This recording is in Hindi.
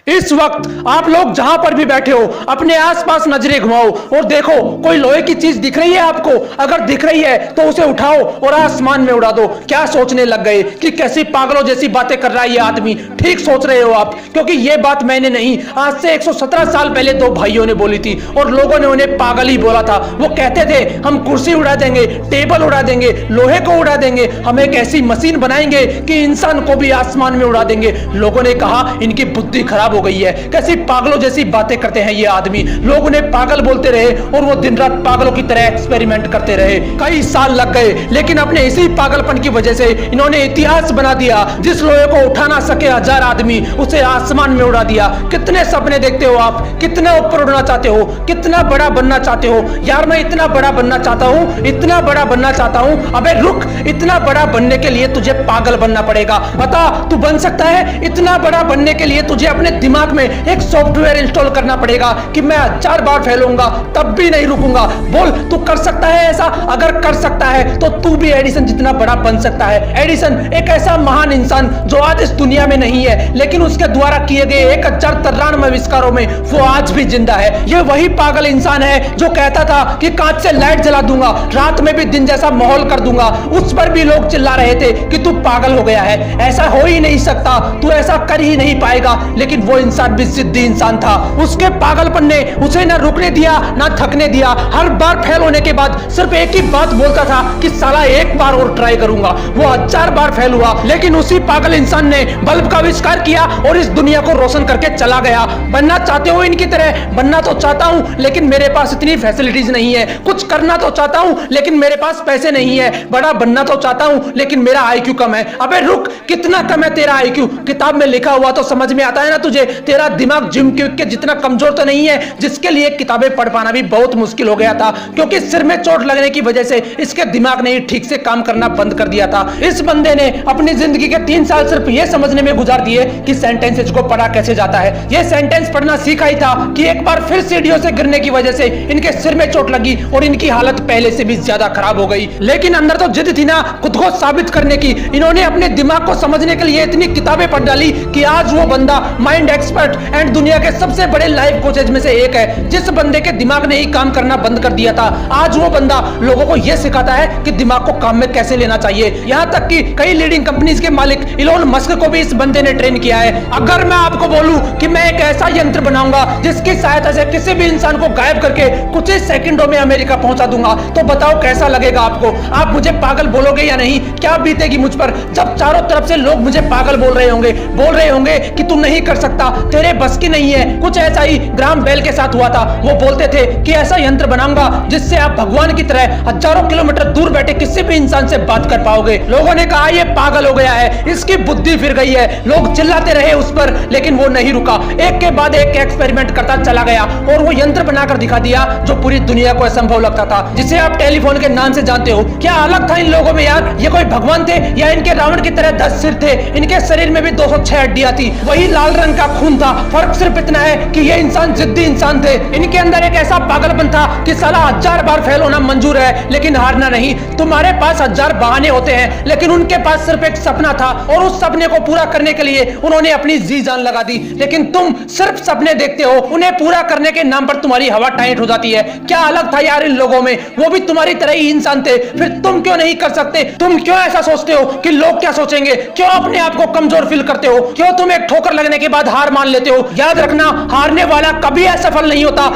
इस वक्त आप लोग जहां पर भी बैठे हो अपने आसपास नजरें घुमाओ और देखो कोई लोहे की चीज दिख रही है आपको। अगर दिख रही है तो उसे उठाओ और आसमान में उड़ा दो। क्या सोचने लग गए कि कैसी पागलों जैसी बातें कर रहा है ये आदमी। ठीक सोच रहे हो आप, क्योंकि ये बात मैंने नहीं, आज से 117 साल पहले दो भाइयों ने बोली थी और लोगों ने उन्हें पागल ही बोला था। वो कहते थे हम कुर्सी उड़ा देंगे, टेबल उड़ा देंगे, लोहे को उड़ा देंगे, हम एक ऐसी मशीन बनाएंगे कि इंसान को भी आसमान में उड़ा देंगे। लोगों ने कहा इनकी बुद्धि खराब हो गई है, कैसी पागलों जैसी बातें करते हैं ये आदमी। लोग उन्हें पागल बोलते रहे और वो दिन रात पागलों की तरह एक्सपेरिमेंट करते रहे। कई साल लग गए, लेकिन अपने इसी पागलपन की वजह से इन्होंने इतिहास बना दिया। जिस लोहे को उठा ना सके 1000 आदमी, उसे आसमान में उड़ा दिया। कितने सपने देखते हो आप, कितना ऊपर उड़ना चाहते हो, कितना बड़ा बनना चाहते हो। यार मैं इतना बड़ा बनना चाहता हूं, इतना बड़ा बनना चाहता हूं। अबे रुक, इतना बड़ा बनने के लिए तुझे पागल बनना पड़ेगा। बता तू बन सकता है? इतना बड़ा बनने के लिए तुझे अपने दिमाग में एक सॉफ्टवेयर इंस्टॉल करना पड़ेगा कि मैं 1000 बार फैलूंगा तब भी नहीं रुकूंगा। बोल तू कर सकता है ऐसा? अगर कर सकता है तो तू भी एडिसन जितना बड़ा बन सकता है। एडिसन एक ऐसा महान इंसान जो आज इस दुनिया में नहीं है, लेकिन उसके द्वारा किए गए 1093 आविष्कारों में वो आज भी जिंदा है। ये वही पागल इंसान है जो कहता था कि कांच से लाइट जला दूंगा, रात में भी दिन जैसा माहौल कर दूंगा। उस पर भी लोग चिल्ला रहे थे कि तू पागल हो गया है, ऐसा हो ही नहीं सकता, तू ऐसा कर ही नहीं पाएगा। लेकिन वो इंसान भी जिद्दी इंसान था। उसके पागलपन ने उसे ना रुकने दिया ना थकने दिया। हर बार फेल होने के बाद सिर्फ एक ही बात बोलता था कि साला एक बार और ट्राई करूंगा। वो 1000 बार फेल हुआ, लेकिन उसी पागल इंसान ने बल्ब का आविष्कार किया और इस दुनिया को रोशन करके चला गया। बनना चाहते हो इनकी तरह? बनना तो चाहता हूं, लेकिन मेरे पास इतनी फैसिलिटीज नहीं है। कुछ करना तो चाहता हूं, लेकिन मेरे पास पैसे नहीं है। बड़ा बनना तो चाहता हूं, लेकिन मेरा आईक्यू कम है। अबे रुक, कितना कम है तेरा आईक्यू? किताब में लिखा हुआ तो समझ में आता है ना तुझे। तेरा दिमाग जिम क्विक के जितना कमजोर तो नहीं है, जिसके लिए किताबें पढ़ पाना भी बहुत मुश्किल हो गया था, क्योंकि सिर में चोट लगने की वजह से इसके दिमाग ने ठीक से काम करना बंद कर दिया था। इस बंदे ने अपनी जिंदगी के 3 साल सिर्फ ये समझने में गुजार दिए कि सेंटेंसेस को पढ़ा कैसे जाता है। ये सेंटेंस पढ़ना सीखा ही था कि एक बार फिर सीढ़ियों से गिरने की वजह से इनके सिर में चोट लगी और इनकी हालत पहले से भी ज्यादा खराब हो गई। लेकिन अंदर तो जिद थी ना खुद को साबित करने की। इन्होंने अपने दिमाग को समझने के लिए इतनी किताबें पढ़ डाली कि आज वो बंदा माइंड एक्सपर्ट एंड दुनिया के सबसे बड़े लाइफ कोचेज में से एक है। जिस बंदे के दिमाग ने ही काम करना बंद कर दिया था, आज वो बंदा लोगों को यह सिखाता है कि दिमाग को काम में कैसे लेना चाहिए। यहां तक कि कई लीडिंग कंपनीज के मालिक इलोन मस्क को भी इस बंदे ने ट्रेन किया है। अगर मैं आपको बोलूं कि मैं एक ऐसा यंत्र बनाऊंगा जिसकी सहायता से किसी भी इंसान को गायब करके कुछ ही सेकंडों में अमेरिका पहुंचा दूंगा, तो बताओ कैसा लगेगा आपको? आप मुझे पागल बोलोगे या नहीं? क्या बीतेगी मुझ पर जब चारों तरफ से लोग मुझे पागल बोल रहे होंगे कि तू नहीं कर सकता, तेरे बस की नहीं है। कुछ ऐसा ही ग्राहम बेल के साथ हुआ था। वो बोलते थे कि ऐसा यंत्र बनाऊंगा जिससे आप भगवान की तरह हजारों किलोमीटर दूर बैठे किसी भी इंसान से बात कर पाओगे। लोगों ने कहा ये पागल हो गया है, इसकी बुद्धि फिर गई है। लोग चिल्लाते रहे उस पर, लेकिन वो नहीं रुका। एक के बाद एक एक्सपेरिमेंट करता चला गया और वो यंत्र बनाकर दिखा दिया जो पूरी दुनिया को असंभव लगता था, जिसे आप टेलीफोन के नाम से जानते हो। क्या अलग था इन लोगों में यार? ये कोई भगवान थे या इनके रावण की तरह 10 सिर थे? इनके शरीर में भी 206 हड्डियां थी, वही लाल रंग का खून था। फर्क सिर्फ इतना है कि ये इंसान जिद्दी इंसान थे। इनके अंदर एक ऐसा पागलपन था कि साला 1000 बार फेल होना मंजूर है लेकिन हारना नहीं। तुम्हारे पास 1000 बहाने होते हैं, लेकिन उनके पास सिर्फ एक सपना था और उस सपने को पूरा करने के लिए उन्होंने अपनी जी जान लगा दी। लेकिन तुम सिर्फ सपने देखते हो, उन्हें पूरा करने के नाम पर तुम्हारी हवा टाइट हो जाती है। क्या अलग था यार इन लोगों में? वो भी तुम्हारी तरह ही इंसान थे, फिर तुम क्यों नहीं कर सकते? तुम क्यों ऐसा सोचते हो कि लोग क्या सोचेंगे? क्यों अपने आप को कमजोर फील करते हो? क्यों तुम एक ठोकर लगने के बाद हार मान लेते हो? याद रखना, हारने वाला कभी असफल नहीं होता।